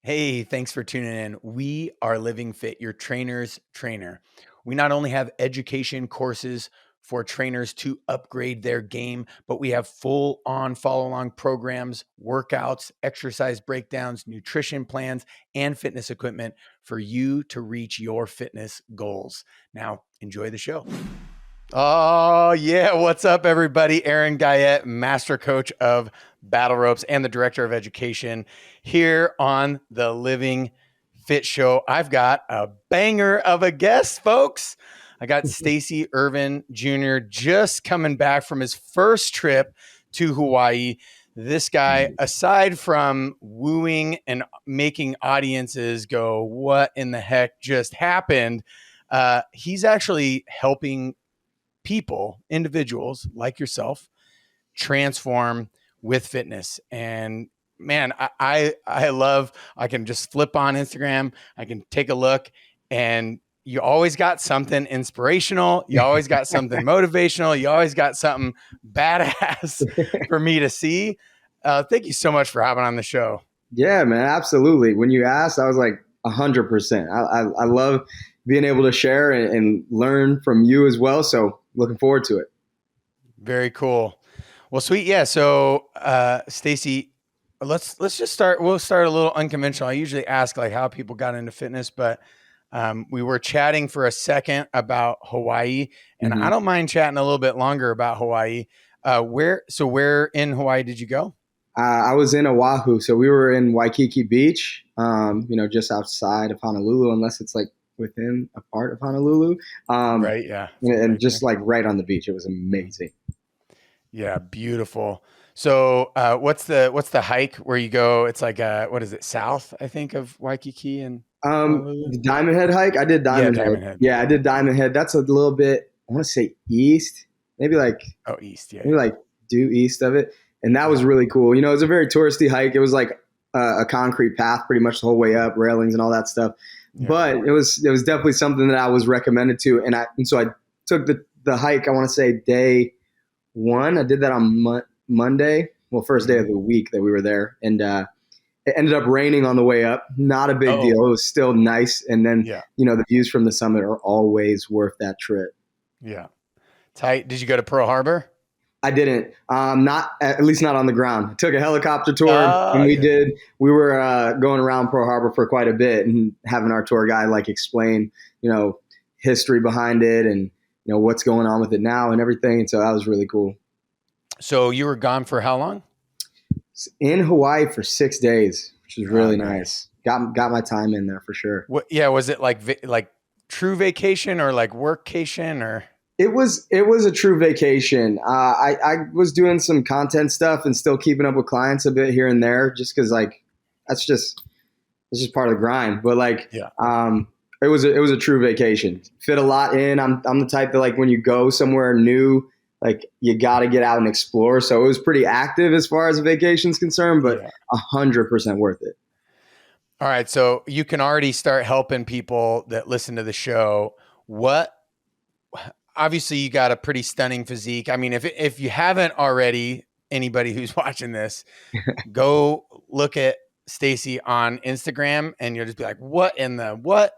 Hey, thanks for tuning in. We are LivingFit, your trainer's trainer. We not only have education courses for trainers to upgrade their game, but we have full-on follow-along programs, workouts, exercise breakdowns, nutrition plans, and fitness equipment for you to reach your fitness goals. Now, enjoy the show. Oh, yeah. What's up, everybody? Aaron Guyett, master coach of Battle Ropes and the director of education here on the Living Fit Show. I've got a banger of a guest, folks. I got Stacey Ervin Jr. just coming back from his first trip to Hawaii. This guy, aside from wooing and making audiences go, what in the heck just happened? He's actually helping people, individuals like yourself, transform with fitness. And man, I love, I can just flip on Instagram, I can take a look, and you always got something inspirational, you always got something motivational, you always got something badass for me to see. Thank you so much for having on the show. Yeah, man, absolutely. When you asked, I was like 100%. I love being able to share and learn from you as well. So looking forward to it. Very cool. Well, sweet. Yeah. So, Stacey, let's just start. We'll start a little unconventional. I usually ask like how people got into fitness, but we were chatting for a second about Hawaii, and I don't mind chatting a little bit longer about Hawaii. Where in Hawaii did you go? I was in Oahu. So we were in Waikiki Beach, just outside of Honolulu, unless it's like within a part of Honolulu. Right. Yeah. And just like right on the beach. It was amazing. Yeah. Beautiful. So, what's the hike where you go? It's like, what is it? South, I think, of Waikiki and the Diamond Head hike. I did Diamond Head. Yeah, I did Diamond Head. That's a little bit, I want to say east, maybe like, east. Yeah. Maybe like due east of it. And that was really cool. It was a very touristy hike. It was like a concrete path pretty much the whole way up, railings and all that stuff. Yeah. But it was definitely something that I was recommended to. And so I took the hike, I want to say day one. I did that on Monday. Well, first day of the week that we were there. And it ended up raining on the way up. Not a big deal. It was still nice. And then, the views from the summit are always worth that trip. Yeah. Tight. Did you go to Pearl Harbor? I didn't. At least not on the ground. I took a helicopter tour, and we were going around Pearl Harbor for quite a bit, and having our tour guide like explain, history behind it, and what's going on with it now and everything. And so that was really cool. So you were gone for how long? In Hawaii for 6 days, which was really nice. Got my time in there for sure. Was it like true vacation or like workcation or? It was a true vacation. I was doing some content stuff and still keeping up with clients a bit here and there, just because like it's just part of the grind. But it was a true vacation. Fit a lot in. I'm the type that like when you go somewhere new, like you got to get out and explore. So it was pretty active as far as a vacation's concerned, but 100% worth it. All right, so you can already start helping people that listen to the show. Obviously, you got a pretty stunning physique. I mean, if you haven't already, anybody who's watching this, go look at Stacey on Instagram, and you'll just be like, "What in the what?"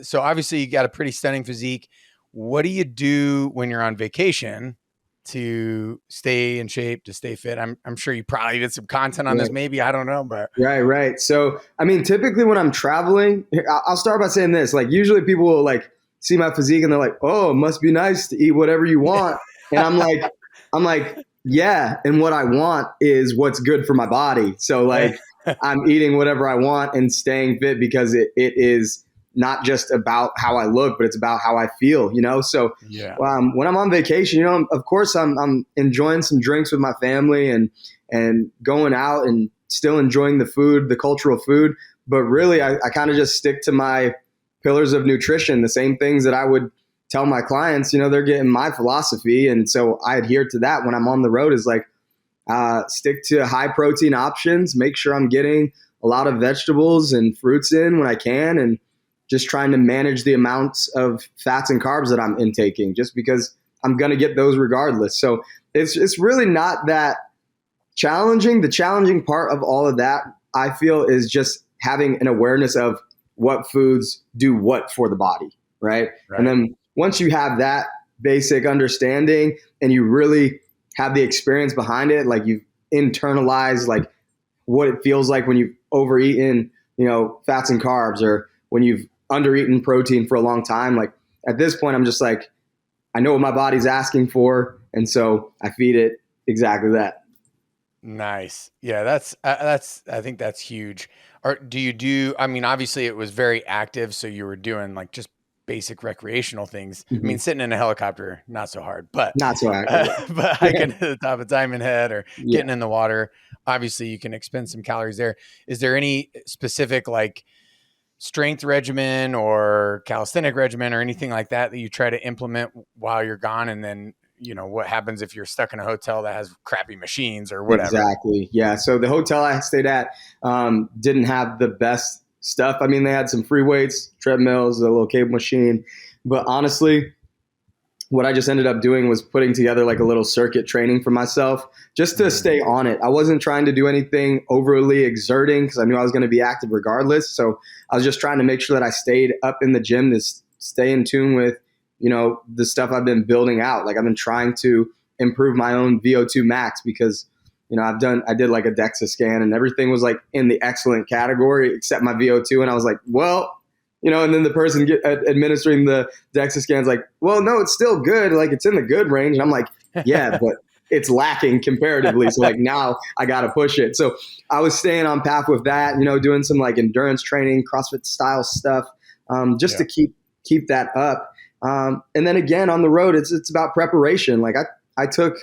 So obviously, you got a pretty stunning physique. What do you do when you're on vacation to stay in shape, to stay fit? I'm sure you probably did some content on this. Maybe I don't know, but right. So I mean, typically when I'm traveling, I'll start by saying this: like usually people will like see my physique and they're like, "Oh, it must be nice to eat whatever you want." And I'm like, yeah. And what I want is what's good for my body. So like I'm eating whatever I want and staying fit because it is not just about how I look, but it's about how I feel, So when I'm on vacation, of course I'm enjoying some drinks with my family and going out and still enjoying the food, the cultural food. But really I kind of just stick to my pillars of nutrition, the same things that I would tell my clients, they're getting my philosophy. And so I adhere to that when I'm on the road is like, stick to high protein options, make sure I'm getting a lot of vegetables and fruits in when I can, and just trying to manage the amounts of fats and carbs that I'm intaking just because I'm going to get those regardless. So it's really not that challenging. The challenging part of all of that I feel, is just having an awareness of what foods do what for the body, right? And then once you have that basic understanding and you really have the experience behind it, like you've internalized like what it feels like when you've overeaten, fats and carbs, or when you've undereaten protein for a long time. Like at this point, I'm just like, I know what my body's asking for. And so I feed it exactly that. Nice. Yeah. I think that's huge. Or I mean, obviously it was very active. So you were doing like just basic recreational things. I mean, sitting in a helicopter, not so hard, but not so active. But hiking to the top of Diamond Head or Yeah. getting in the water, obviously you can expend some calories there. Is there any specific like strength regimen or calisthenic regimen or anything like that you try to implement while you're gone? And then, what happens if you're stuck in a hotel that has crappy machines or whatever? Exactly. Yeah. So the hotel I stayed at didn't have the best stuff. I mean, they had some free weights, treadmills, a little cable machine. But honestly, what I just ended up doing was putting together like a little circuit training for myself just to stay on it. I wasn't trying to do anything overly exerting because I knew I was going to be active regardless. So I was just trying to make sure that I stayed up in the gym to stay in tune with, the stuff I've been building out. Like I've been trying to improve my own VO2 max because, I did like a DEXA scan and everything was like in the excellent category except my VO2. And I was like, well, and then the person administering the DEXA scan is like, well, no, it's still good. Like it's in the good range. And I'm like, yeah, but it's lacking comparatively. So like now I got to push it. So I was staying on path with that, doing some like endurance training, CrossFit style stuff, just to keep that up. And then again, on the road, it's about preparation. Like I took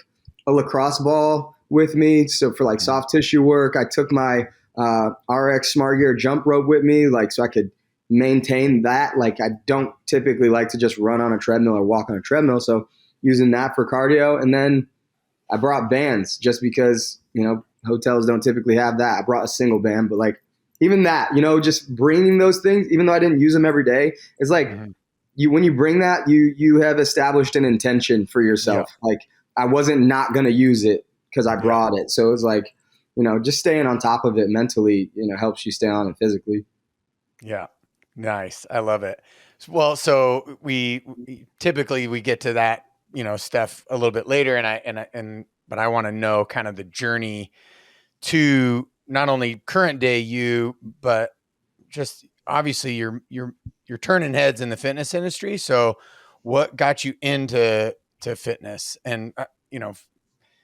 a lacrosse ball with me. So for like soft tissue work, I took my RX Smart Gear jump rope with me, like so I could maintain that. Like I don't typically like to just run on a treadmill or walk on a treadmill. So using that for cardio. And then I brought bands just because, hotels don't typically have that. I brought a single band, but like even that, just bringing those things, even though I didn't use them every day, it's like when you bring that, you have established an intention for yourself. Yeah. Like I wasn't not going to use it because I brought it. So it was like, just staying on top of it mentally, helps you stay on it physically. Yeah. Nice. I love it. Well, so we typically get to that, stuff a little bit later. But I want to know kind of the journey to not only current day you, but just obviously you're turning heads in the fitness industry. So what got you into fitness? And,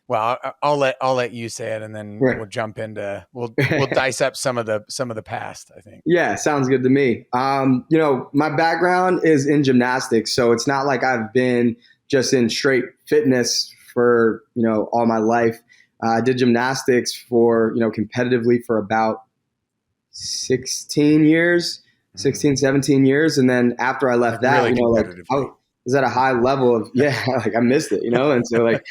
well, I'll let you say it, and then we'll jump into we'll dice up some of the past, I think. Yeah, sounds good to me. My background is in gymnastics, so it's not like I've been just in straight fitness for all my life. I did gymnastics for competitively for about 16 years, 16, 17 years, and then after I left that, really I was at a high level of like I missed it, and so like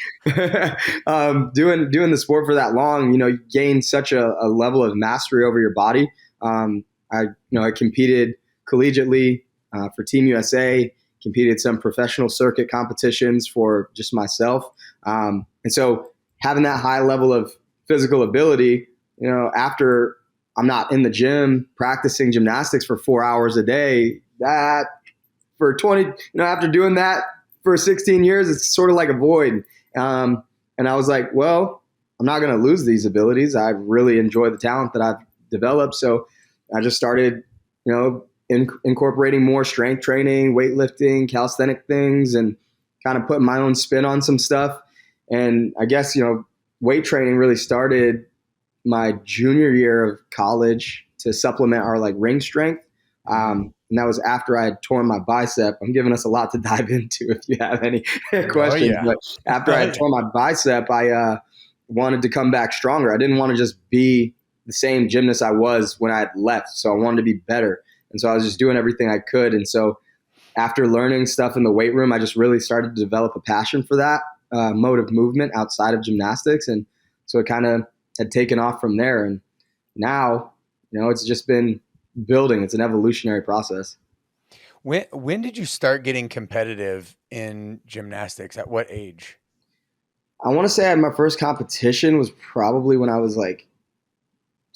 doing the sport for that long, you gain such a level of mastery over your body. I competed collegiately for Team USA, competed some professional circuit competitions for just myself, and so having that high level of physical ability, after I'm not in the gym practicing gymnastics for 4 hours a day, that for 20, after doing that for 16 years, it's sort of like a void. And I was like, well, I'm not going to lose these abilities. I really enjoy the talent that I've developed. So I just started, incorporating more strength training, weightlifting, calisthenic things, and kind of putting my own spin on some stuff. And I guess, weight training really started my junior year of college to supplement our like ring strength. And that was after I had torn my bicep. I'm giving us a lot to dive into if you have any questions. But after I had torn my bicep, I wanted to come back stronger. I didn't want to just be the same gymnast I was when I had left. So I wanted to be better. And so I was just doing everything I could. And so after learning stuff in the weight room, I just really started to develop a passion for that mode of movement outside of gymnastics. And so it kind of had taken off from there. And now, it's just been building. It's an evolutionary process. When did you start getting competitive in gymnastics? At what age? I want to say my first competition was probably when I was like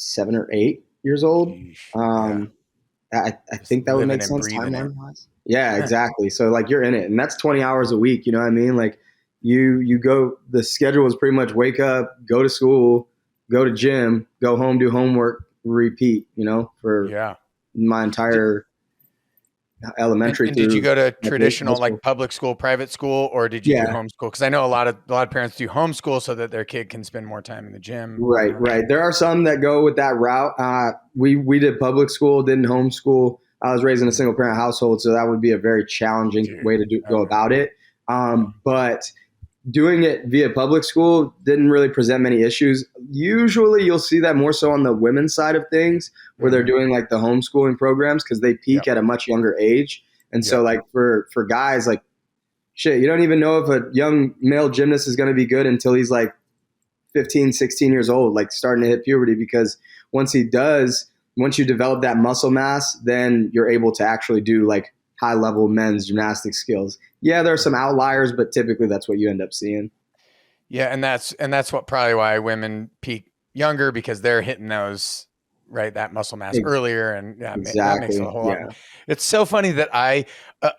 7 or 8 years old. Sheesh. Yeah. I Just think that would living make and sense breathing it. timeline wise. Yeah, exactly. So like you're in it, and that's 20 hours a week. You know what I mean? Like you go. The schedule is pretty much wake up, go to school, go to gym, go home, do homework, repeat. You know, for Yeah. my entire elementary And did you through go to high traditional school. like public school, private school, or did you do Yeah, homeschool? Because I know a lot of parents do homeschool so that their kid can spend more time in the gym. right, right. There are some that go with that route. We did public school, didn't homeschool. I was raised in a single parent household, so that would be a very challenging Dude. way to go Okay. about it. Yeah. But doing it via public school didn't really present many issues. Usually, you'll see that more so on the women's side of things, where they're Mhm. doing like the homeschooling programs because they peak Yep. at a much younger age. And so, Yep. like for guys, like shit, you don't even know if a young male gymnast is going to be good until he's like 15, 16 years old, like starting to hit puberty, because once he does, once you develop that muscle mass, then you're able to actually do like high level men's gymnastic skills. Yeah, there are some outliers, but typically that's what you end up seeing. Yeah, and that's what probably why women peak younger, because they're hitting those that muscle mass earlier, and yeah, that makes a Exactly. whole lot Yeah. more. It's so funny that I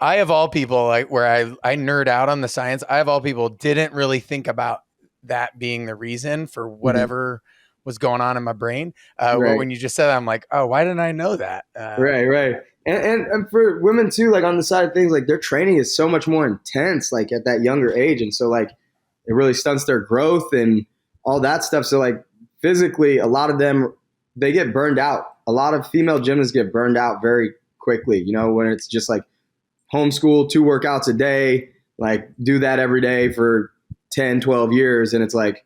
of all people, like where I nerd out on the science, I of all people didn't really think about that being the reason for Mhm. whatever was going on in my brain. But Right. when you just said that, I'm like, oh, why didn't I know that? Right. Right. And for women too, like on the side of things, like their training is so much more intense, like at that younger age. And so like it really stunts their growth and all that stuff. So like physically, a lot of them, they get burned out. A lot of female gymnasts get burned out very quickly, you know, when it's just like homeschool, 2 workouts a day, like do that every day for 10, 12 years. And it's like,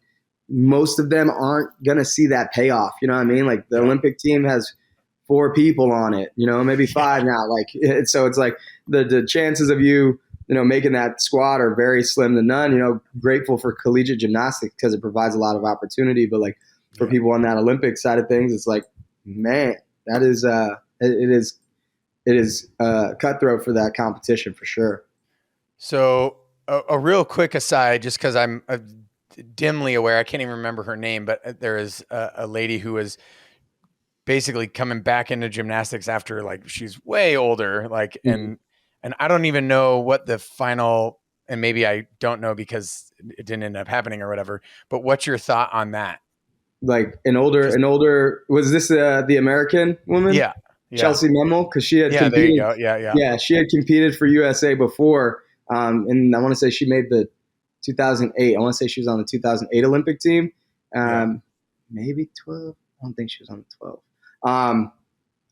most of them aren't going to see that payoff. You know what I mean? Like the Yeah, Olympic team has 4 people on it, you know, maybe yeah, 5 now. Like, so it's like the chances of you, you know, making that squad are very slim to none. You know, grateful for collegiate gymnastics because it provides a lot of opportunity. But like for yeah. people on that Olympic side of things, it's like, man, that is, it is cutthroat for that competition for sure. So a real quick aside, just because I'm dimly aware, I can't even remember her name, but there is a lady who was basically coming back into gymnastics after like she's way older, like Mhm. and I don't even know what the final, and maybe I don't know because it didn't end up happening or whatever. But what's your thought on that? Like Just an older, was this the American woman, yeah, yeah, Chelsea Memel? Because she had yeah. There you competed. go. Yeah, yeah, Yeah, she had competed for USA before, and I want to say she made the 2008. I want to say she was on the 2008 Olympic team. yeah, Maybe 12. I don't think she was on the 12.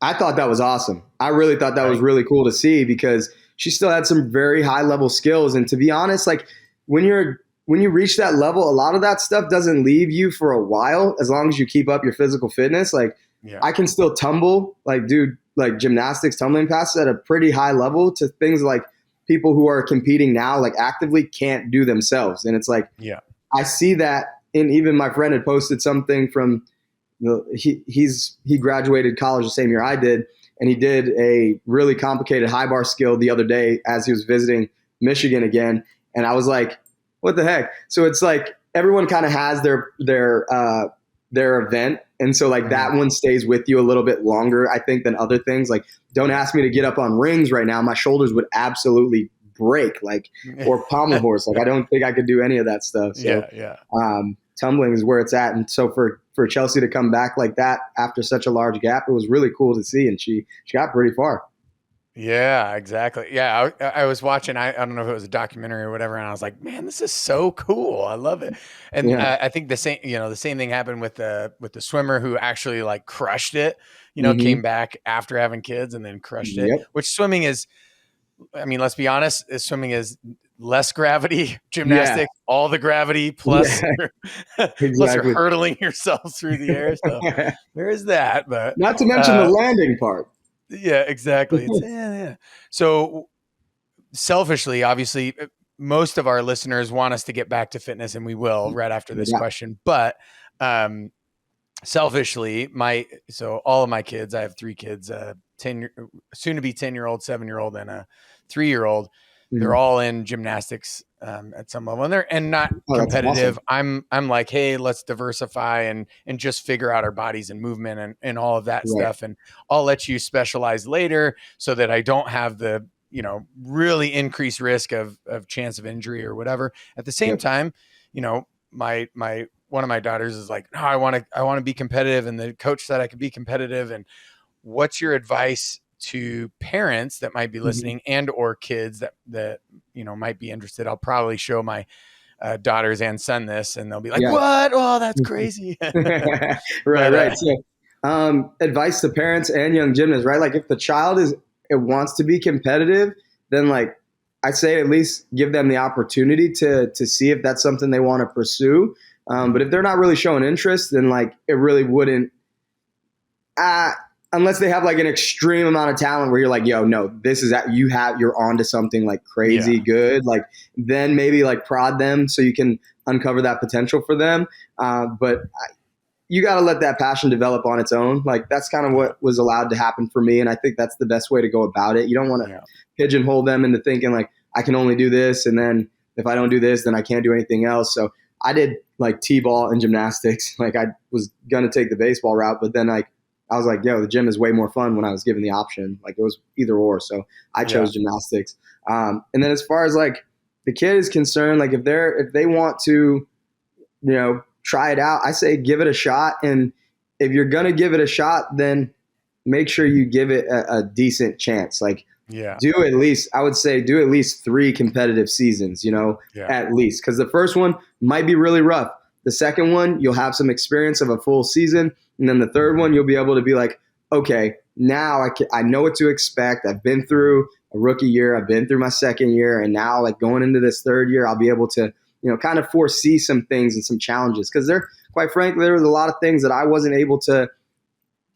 I thought that was awesome. I really thought that was right. really cool to see because she still had some very high level skills. And to be honest, like when you reach that level, a lot of that stuff doesn't leave you for a while as long as you keep up your physical fitness. Like Yeah, I can still tumble, like do like gymnastics, tumbling passes at a pretty high level to things like people who are competing now, like actively can't do themselves. And it's like yeah, I see that, and even my friend had posted something from he graduated college the same year I did, and he did a really complicated high bar skill the other day as he was visiting Michigan again, and I was like, what the heck? So it's like everyone kind of has their event, and so like that Mhm. one stays with you a little bit longer, I think, than other things. Like, don't Yeah. ask me to get up on rings right now; my shoulders would absolutely break, like, or pommel horse. Like, I don't think I could do any of that stuff. So Yeah, yeah. tumbling is where it's at. And so for Chelsea to come back like that after such a large gap, it was really cool to see. And she got pretty far. Yeah, exactly. Yeah, I was watching. I don't know if it was a documentary or whatever, and I was like, "Man, this is so cool! I love it." And Yeah. I think the same thing happened with the swimmer who actually like crushed it. Mm-hmm. Came back after having kids and then crushed it. Yep. Which swimming is, I mean, let's be honest, swimming is less gravity. Yeah. Gymnastics, all the gravity plus Yeah. plus you're Exactly. hurtling yourself through the air. So there is that, but Not to mention the uh, landing part. yeah, exactly. It's yeah. So selfishly, obviously, most of our listeners want us to get back to fitness, and we will right after this Yeah. question. But um, selfishly, so all of my kids, I have 3 kids, 10, soon to be 10-year-old, 7-year-old, and a 3-year-old. they're all in gymnastics at some level, and they're not Oh, that's competitive. awesome. I'm like, hey, let's diversify and just figure out our bodies and movement and all of that Right. stuff. And I'll let you specialize later so that I don't have the, really increased risk of chance of injury or whatever. At the same Yep. time, my one of my daughters is like, no, I want to be competitive. And the coach said I could be competitive. And what's your advice to parents that might be listening and or kids that might be interested? I'll probably show my daughters and son this, and they'll be like, Yeah. what? Oh, that's crazy. Right. So, advice to parents and young gymnasts, right? Like if the child wants to be competitive, then like I say, at least give them the opportunity to see if that's something they want to pursue. But if they're not really showing interest, then like it really wouldn't, unless they have like an extreme amount of talent where you're like, yo, no, this is that you're onto something like crazy good. Like then maybe like prod them so you can uncover that potential for them. But you got to let that passion develop on its own. Like that's kind of what was allowed to happen for me. And I think that's the best way to go about it. You don't want to pigeonhole them into thinking like, I can only do this. And then if I don't do this, then I can't do anything else. So I did like T-ball and gymnastics. Like I was going to take the baseball route, but then like, I was like, yo, the gym is way more fun when I was given the option. Like it was either or. So I chose gymnastics. And then as far as like the kid is concerned, like if they want to, try it out, I say give it a shot. And if you're going to give it a shot, then make sure you give it a decent chance. Like do at least 3 competitive seasons, at least. Because the first one might be really rough. The second one, you'll have some experience of a full season. And then the third one, you'll be able to be like, okay, now I know what to expect. I've been through a rookie year. I've been through my second year. And now like going into this third year, I'll be able to, kind of foresee some things and some challenges. Because quite frankly, there was a lot of things that I wasn't able to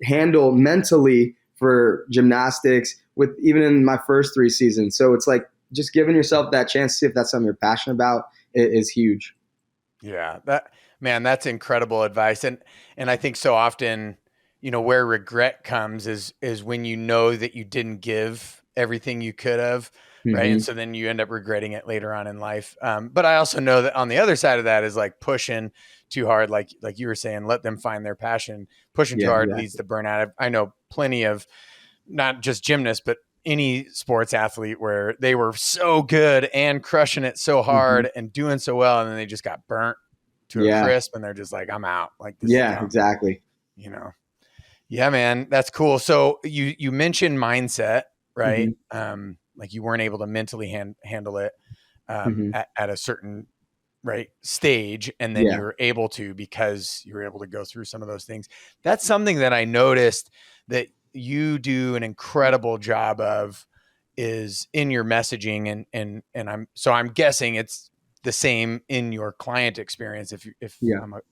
handle mentally for gymnastics with even in my first 3 seasons. So it's like just giving yourself that chance to see if that's something you're passionate about is huge. Yeah, that's incredible advice. And I think so often, where regret comes is when that you didn't give everything you could have. Right. And so then you end up regretting it later on in life. But I also know that on the other side of that is like pushing too hard. Like you were saying, let them find their passion. Pushing too hard leads to burnout. I know plenty of not just gymnasts, but any sports athlete where they were so good and crushing it so hard and doing so well. And then they just got burnt to a crisp and they're just like, I'm out. Like, this is dumb. Exactly. Yeah, man, that's cool. So you mentioned mindset, right? Like you weren't able to mentally handle it at a certain stage. And then you were able to, because you were able to go through some of those things. That's something that I noticed that you do an incredible job of is in your messaging. And I'm guessing it's the same in your client experience. If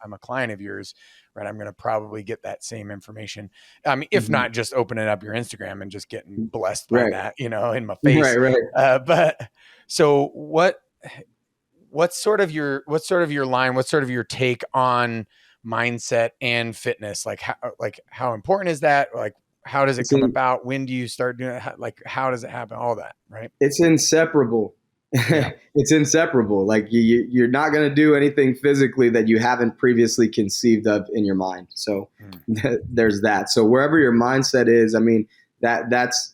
I'm a client of yours, right, I'm going to probably get that same information. I mean, if not just opening up your Instagram and just getting blessed by that, in my face. Right. But so what's sort of your line, what's sort of your take on mindset and fitness? Like how important is that? Like, how does it come about? When do you start doing it? How does it happen? All that, right? It's inseparable. It's inseparable. Like you're not going to do anything physically that you haven't previously conceived of in your mind. So there's that. So wherever your mindset is, I mean, that's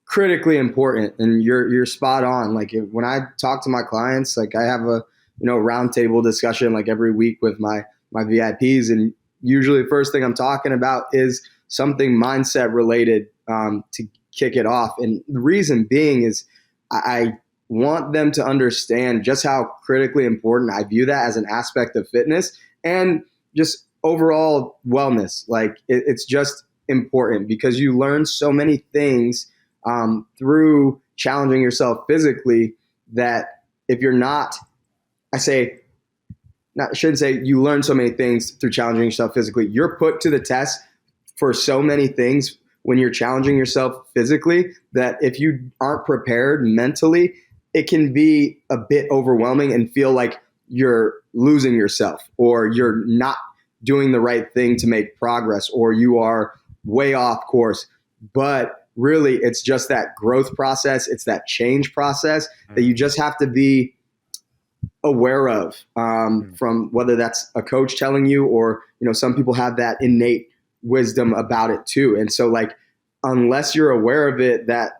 critically important, and you're spot on. Like when I talk to my clients, like I have a roundtable discussion like every week with my VIPs, and usually the first thing I'm talking about is something mindset related to kick it off. And the reason being is I want them to understand just how critically important I view that as an aspect of fitness and just overall wellness. Like it's just important because you learn so many things through challenging yourself physically that if you're not, shouldn't say you learn so many things through challenging yourself physically. You're put to the test for so many things when you're challenging yourself physically that if you aren't prepared mentally, it can be a bit overwhelming and feel like you're losing yourself or you're not doing the right thing to make progress or you are way off course. But really it's just that growth process. It's that change process that you just have to be aware of, from whether that's a coach telling you, or, some people have that innate wisdom about it too. And so like, unless you're aware of it, that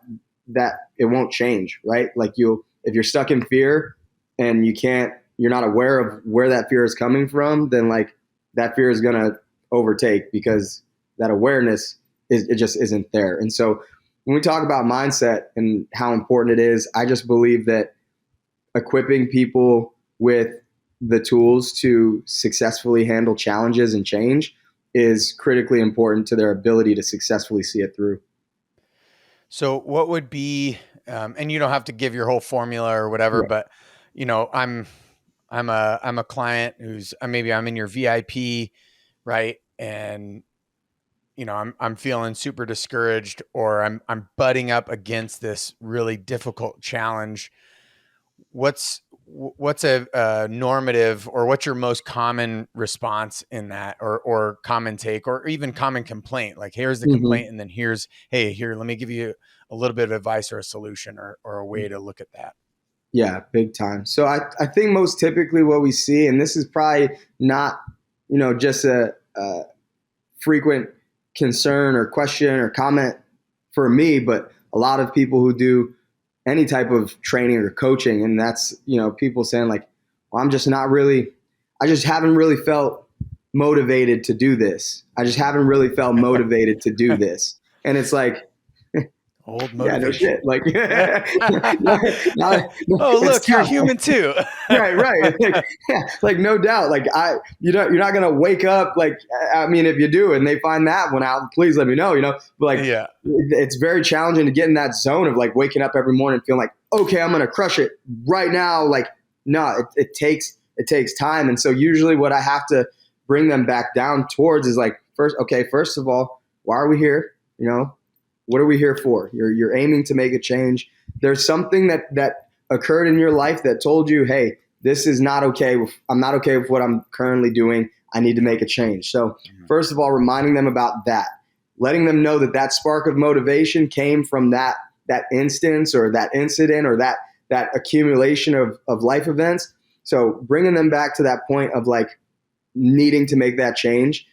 it won't change, right? Like if you're stuck in fear and you're not aware of where that fear is coming from, then like that fear is going to overtake, because that awareness it just isn't there. And so when we talk about mindset and how important it is, I just believe that equipping people with the tools to successfully handle challenges and change is critically important to their ability to successfully see it through. So what would be, and you don't have to give your whole formula or whatever, Yeah. but I'm a client who's, maybe I'm in your VIP, right? And I'm feeling super discouraged, or I'm butting up against this really difficult challenge. What's a normative, or what's your most common response in that, or common take, or even common complaint? Like, here's the complaint, and then hey, let me give you a little bit of advice or a solution, or a way to look at that. Yeah, big time. So I think most typically what we see, and this is probably not, just a frequent concern or question or comment for me, but a lot of people who do any type of training or coaching, and that's, people saying like, well, I just haven't really felt motivated to do this. I just haven't really felt motivated to do this. And it's like, old motivation. Yeah, no shit. Like, oh, look, you're human too. right. Like, no doubt. Like, you're not gonna wake up. Like, I mean, if you do and they find that one out, please let me know. But like, yeah, it's very challenging to get in that zone of like waking up every morning and feeling like, okay, I'm gonna crush it right now. Like, no, it takes time. And so usually, what I have to bring them back down towards is like, first of all, why are we here? What are we here for? You're aiming to make a change. There's something that occurred in your life that told you, hey, this is not okay. I'm not okay with what I'm currently doing. I need to make a change. So first of all, reminding them about that, letting them know that spark of motivation came from that instance or that incident or that accumulation of life events. So bringing them back to that point of like needing to make that change.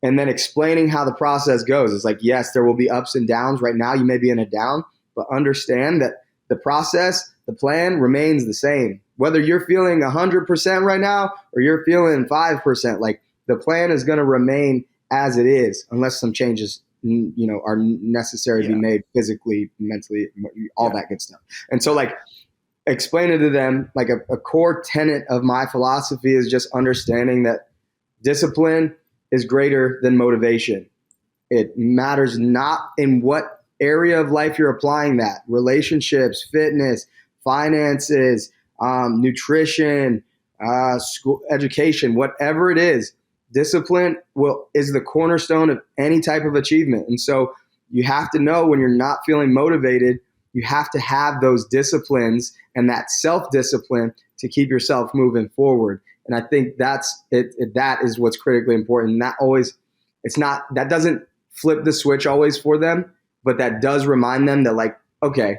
And then explaining how the process goes. It's like, yes, there will be ups and downs. Right now, you may be in a down, but understand that the process, the plan remains the same. Whether you're feeling 100% right now or you're feeling 5%, like the plan is going to remain as it is, unless some changes, are necessary to be made physically, mentally, all that good stuff. And so, like, explaining to them, like a core tenet of my philosophy is just understanding that discipline is greater than motivation. It matters not in what area of life you're applying that. Relationships, fitness, finances, nutrition, school, education, whatever it is, discipline is the cornerstone of any type of achievement. And so you have to know when you're not feeling motivated, you have to have those disciplines and that self-discipline to keep yourself moving forward. And I think that's it. That is what's critically important. And that doesn't flip the switch always for them, but that does remind them that, like, okay,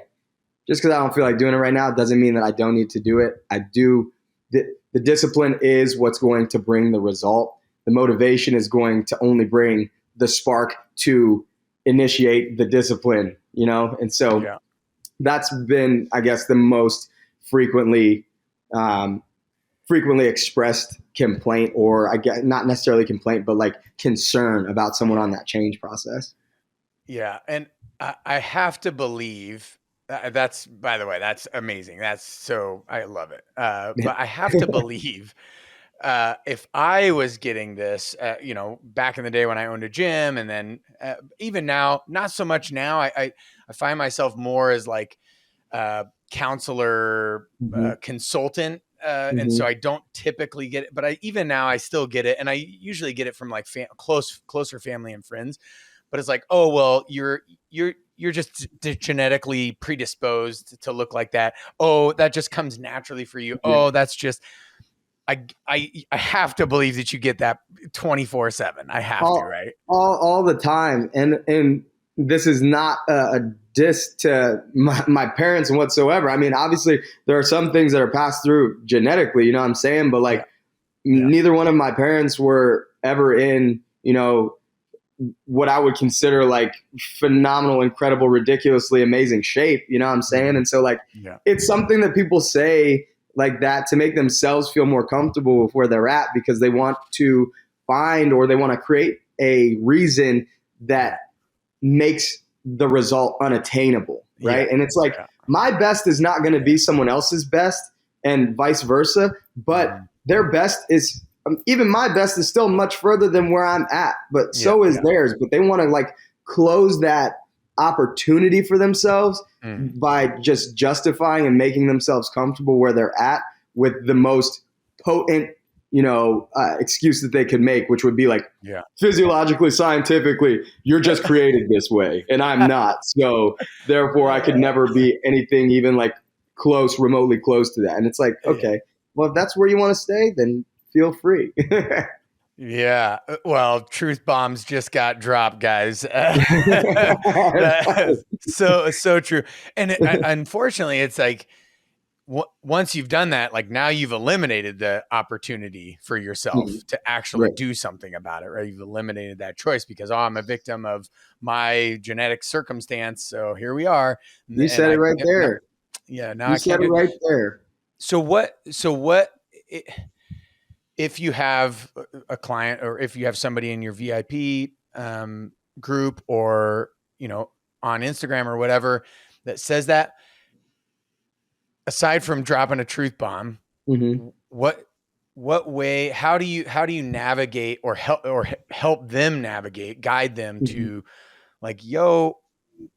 just because I don't feel like doing it right now doesn't mean that I don't need to do it. I do. The discipline is what's going to bring the result. The motivation is going to only bring the spark to initiate the discipline, And so that's been, I guess, the most frequently expressed complaint, or I guess not necessarily complaint, but like concern about someone on that change process. Yeah. And I have to believe that's, by the way, that's amazing. I love it. But I have to believe if I was getting this, back in the day when I owned a gym, and then even now, not so much now, I find myself more as like counselor, consultant. And so I don't typically get it, but even now I still get it. And I usually get it from like closer family and friends, but it's like, oh, well, you're just genetically predisposed to look like that. Oh, that just comes naturally for you. Oh, that's just, I have to believe that you get that 24/7. I have to, right? All the time. And this is not a diss to my parents and whatsoever. I mean, obviously there are some things that are passed through genetically, you know what I'm saying? But like neither one of my parents were ever in, you know, what I would consider like phenomenal, incredible, ridiculously amazing shape, you know what I'm saying? And so like, it's something that people say like that to make themselves feel more comfortable with where they're at, because they want to find, or they want to create a reason that makes the result unattainable, right? And it's like, my best is not going to be someone else's best and vice versa, but their best is, even my best is still much further than where I'm at, but so is theirs. But they want to like close that opportunity for themselves by just justifying and making themselves comfortable where they're at with the most potent, you know, excuse that they could make, which would be like, physiologically, scientifically, you're just created this way and I'm not. So therefore I could never be anything even like close, remotely close to that. And it's like, okay, well, if that's where you want to stay, then feel free. Yeah. Well, truth bombs just got dropped, guys. So true. And unfortunately, it's like, once you've done that, like now you've eliminated the opportunity for yourself to actually do something about it, right? You've eliminated that choice because, I'm a victim of my genetic circumstance. So here we are. You said it right there. Now you said it right there. So what, if you have a client, or if you have somebody in your VIP group, or, you know, on Instagram or whatever that says that, aside from dropping a truth bomb, what way, how do you navigate or help them navigate, guide them to like, yo,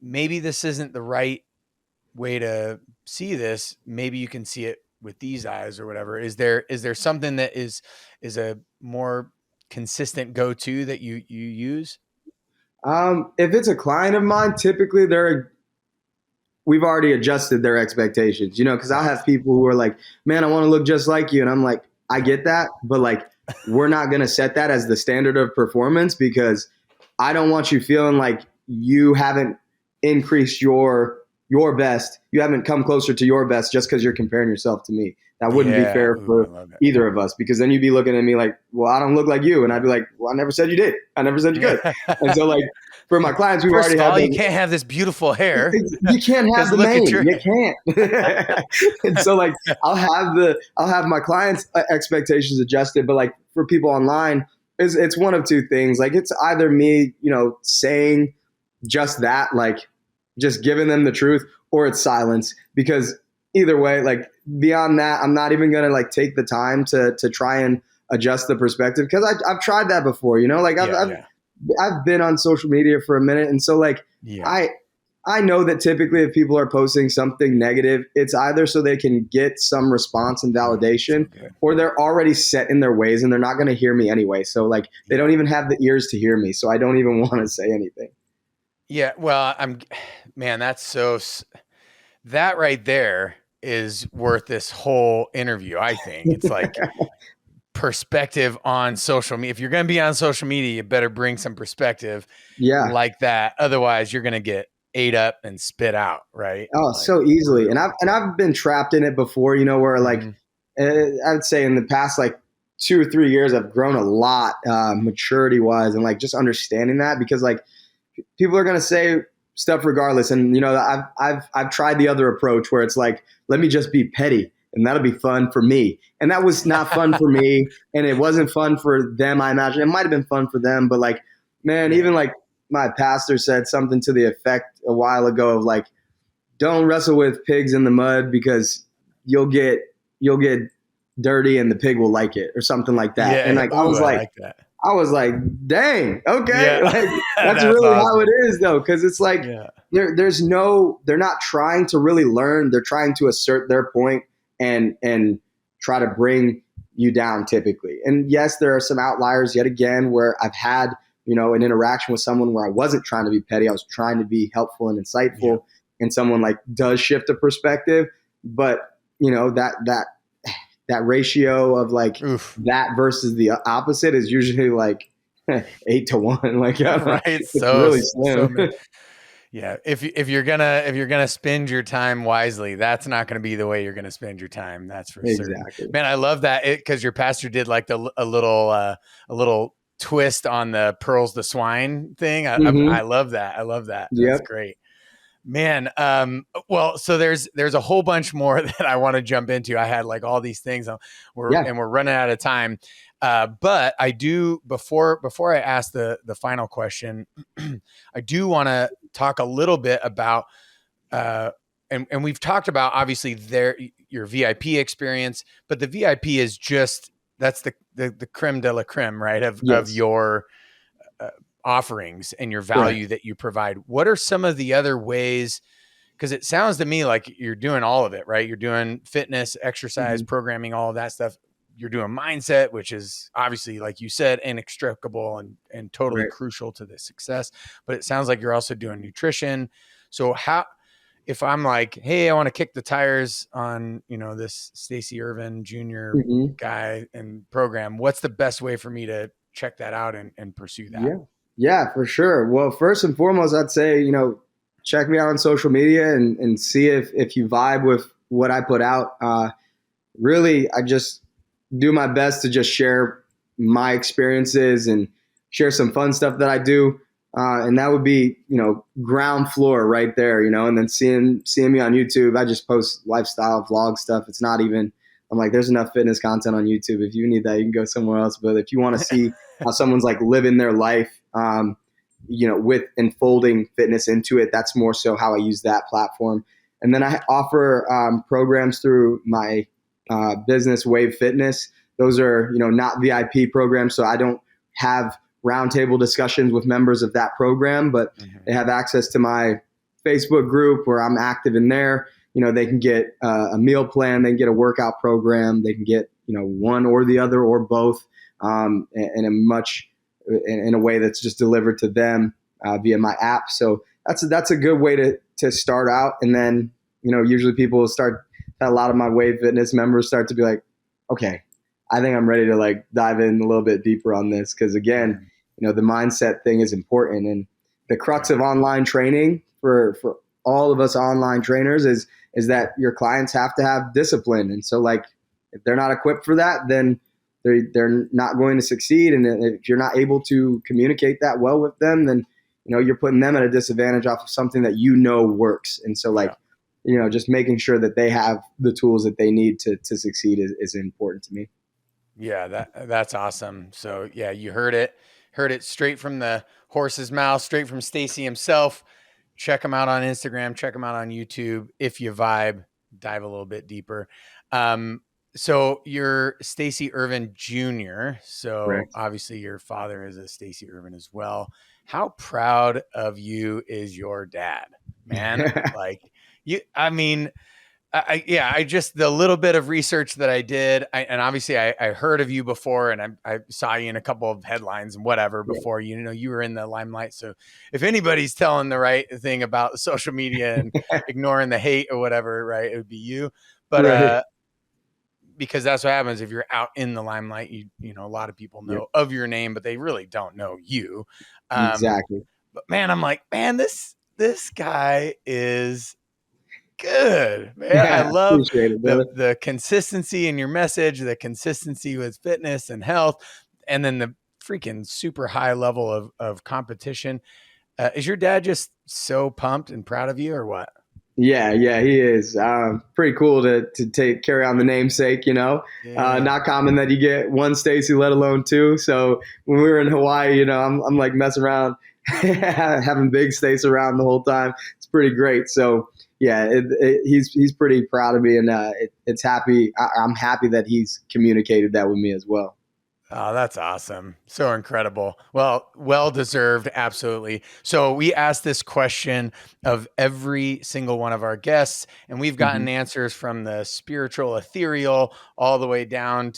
maybe this isn't the right way to see this. Maybe you can see it with these eyes or whatever. Is there something that is a more consistent go-to that you use? If it's a client of mine, typically we've already adjusted their expectations, you know, because I'll have people who are like, man, I want to look just like you. And I'm like, I get that, but like, we're not going to set that as the standard of performance, because I don't want you feeling like you haven't increased your best. You haven't come closer to your best just because you're comparing yourself to me. That wouldn't be fair for either of us, because then you'd be looking at me like, well, I don't look like you. And I'd be like, well, I never said you did. I never said you could. And so like, for my clients, we've already had. You can't have this beautiful hair. You can't have the mane. You can't. And so like, I'll have my clients' expectations adjusted, but like for people online, it's one of two things. Like it's either me, you know, saying just that, like just giving them the truth, or it's silence. Because either way, like beyond that, I'm not even gonna like take the time to try and adjust the perspective, because I've tried that before. You know, like I've been on social media for a minute. And so like, I know that typically if people are posting something negative, it's either so they can get some response and validation, or they're already set in their ways and they're not going to hear me anyway. So like, they don't even have the ears to hear me. So I don't even want to say anything. Yeah. Well, that right there is worth this whole interview. I think it's like, perspective on social media. If you're going to be on social media, you better bring some perspective like that. Otherwise you're going to get ate up and spit out. Right. Oh, like, so easily. And I've been trapped in it before, you know, where like, I would say in the past, like 2 or 3 years, I've grown a lot, maturity wise, and like just understanding that, because like people are going to say stuff regardless. And, you know, I've tried the other approach where it's like, let me just be petty, and that'll be fun for me. And that was not fun for me. And it wasn't fun for them, I imagine. It might have been fun for them. But like, man, even like my pastor said something to the effect a while ago of like, don't wrestle with pigs in the mud, because you'll get dirty and the pig will like it, or something like that. Yeah. And like, I was like, dang, okay. Like, that's really awesome. How it is though. Cause it's like, they're not trying to really learn. They're trying to assert their point and try to bring you down typically. And yes, there are some outliers yet again where I've had, you know, an interaction with someone where I wasn't trying to be petty. I was trying to be helpful and insightful, and someone like does shift a perspective. But you know, that ratio of like that versus the opposite is usually like 8-1. Like, yeah, Right. it's really slim. Yeah. If you're gonna spend your time wisely, that's not gonna be the way you're gonna spend your time. That's for certain. Exactly. Man, I love that because your pastor did like a little twist on the pearls to swine thing. I love that. I love that. That's Yep. great. Man, well, so there's a whole bunch more that I want to jump into. I had like all these things, we're running out of time. But I do before I ask the final question, I do want to talk a little bit about and we've talked about obviously your VIP experience, but the VIP is just that's the creme de la creme, right? Of your offerings and your value that you provide. What are some of the other ways? Because it sounds to me like you're doing all of it, right? You're doing fitness, exercise, programming, all of that stuff. You're doing mindset, which is obviously, like you said, inextricable and totally crucial to the success. But it sounds like you're also doing nutrition. So if I'm like, hey, I want to kick the tires on, this Stacey Ervin Jr. guy and program, what's the best way for me to check that out and pursue that? Yeah, for sure. Well, first and foremost, I'd say, check me out on social media and see if you vibe with what I put out. Really, I just do my best to just share my experiences and share some fun stuff that I do. And that would be, ground floor right there, and then seeing me on YouTube, I just post lifestyle vlog stuff. It's not even, I'm like, there's enough fitness content on YouTube. If you need that, you can go somewhere else. But if you want to see how someone's like living their life, with enfolding fitness into it, that's more so how I use that platform. And then I offer programs through my business, Wave Fitness. Those are, not VIP programs. So I don't have roundtable discussions with members of that program, but they have access to my Facebook group where I'm active in there. They can get a meal plan, they can get a workout program, they can get, one or the other or both in a way that's just delivered to them via my app. So that's a good way to start out. And then, usually people a lot of my Wave Fitness members start to be like, okay, I think I'm ready to like dive in a little bit deeper on this. Cause again, the mindset thing is important. And the crux of online training for all of us online trainers is that your clients have to have discipline. And so like, if they're not equipped for that, then they're not going to succeed. And if you're not able to communicate that well with them, then, you're putting them at a disadvantage off of something that works. And so like, just making sure that they have the tools that they need to succeed is important to me. Yeah, that's awesome. So yeah, you heard it straight from the horse's mouth, straight from Stacey himself. Check him out on Instagram, check him out on YouTube. If you vibe, dive a little bit deeper. So you're Stacey Ervin Jr. So obviously your father is a Stacey Ervin as well. How proud of you is your dad, man? Like I just the little bit of research that I did, and obviously I heard of you before, and I saw you in a couple of headlines and whatever before. You were in the limelight. So if anybody's telling the right thing about social media and ignoring the hate or whatever, right, it would be you. But because that's what happens if you're out in the limelight. A lot of people know of your name, but they really don't know you. Exactly. But man, I'm like, man, this guy is good, man. I love the consistency in your message, the consistency with fitness and health, and then the freaking super high level of competition. Is your dad just so pumped and proud of you or what? Yeah, he is. Pretty cool to carry on the namesake, not common that you get one Stacey, let alone two. So when we were in Hawaii, I'm like messing around, having big Stacey around the whole time. It's pretty great. So yeah, he's pretty proud of me, and it's happy. I'm happy that he's communicated that with me as well. Oh, that's awesome. So incredible. Well deserved. Absolutely. So we asked this question of every single one of our guests, and we've gotten answers from the spiritual, ethereal, all the way down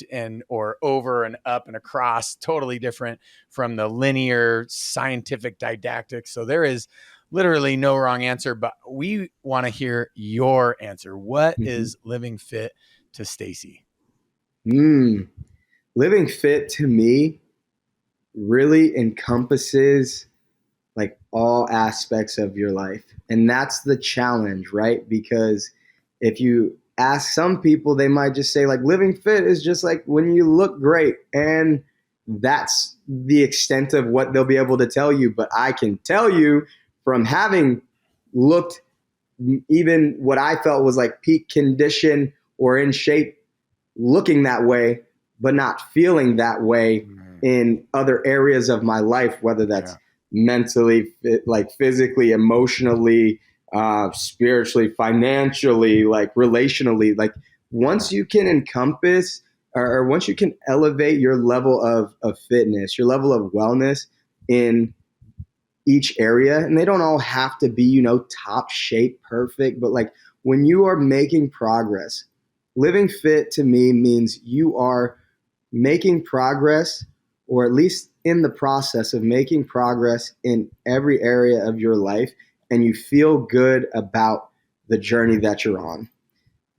or over and up and across, totally different from the linear scientific didactic. So there is literally no wrong answer, but we want to hear your answer. What is living fit to Stacey? Living fit to me really encompasses like all aspects of your life. And that's the challenge, right? Because if you ask some people, they might just say like living fit is just like when you look great. And that's the extent of what they'll be able to tell you. But I can tell you from having looked even what I felt was like peak condition or in shape, looking that way, but not feeling that way in other areas of my life, whether that's mentally, like physically, emotionally, spiritually, financially, like relationally. Like once you can encompass or once you can elevate your level of fitness, your level of wellness in each area, and they don't all have to be, top shape, perfect, but like when you are making progress, living fit to me means you are making progress, or at least in the process of making progress in every area of your life, and you feel good about the journey that you're on.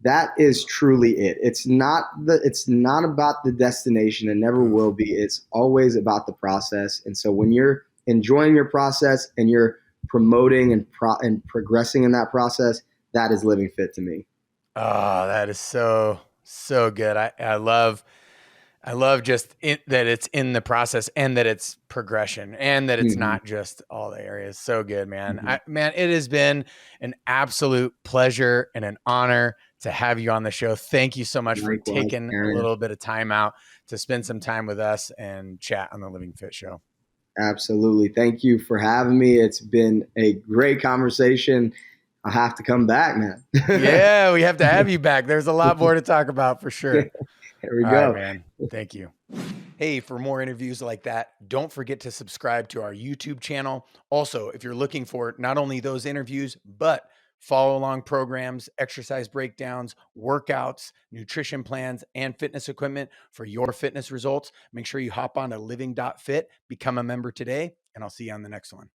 That is truly it. It's not about the destination, and never will be. It's always about the process. And so when you're enjoying your process and you're promoting and progressing in that process, that is living fit to me. Oh, that is so good. I love just that it's in the process, and that it's progression, and that it's not just all the areas. So good, man. Man, it has been an absolute pleasure and an honor to have you on the show. Thank you so much for taking a little bit of time out to spend some time with us and chat on the Living Fit Show. Absolutely. Thank you for having me. It's been a great conversation. I'll have to come back, man. Yeah, we have to have you back. There's a lot more to talk about for sure. Here we All go. right, man. Thank you. Hey, for more interviews like that, don't forget to subscribe to our YouTube channel. Also, if you're looking for not only those interviews, but follow along programs, exercise breakdowns, workouts, nutrition plans, and fitness equipment for your fitness results, make sure you hop on to living.fit, become a member today, and I'll see you on the next one.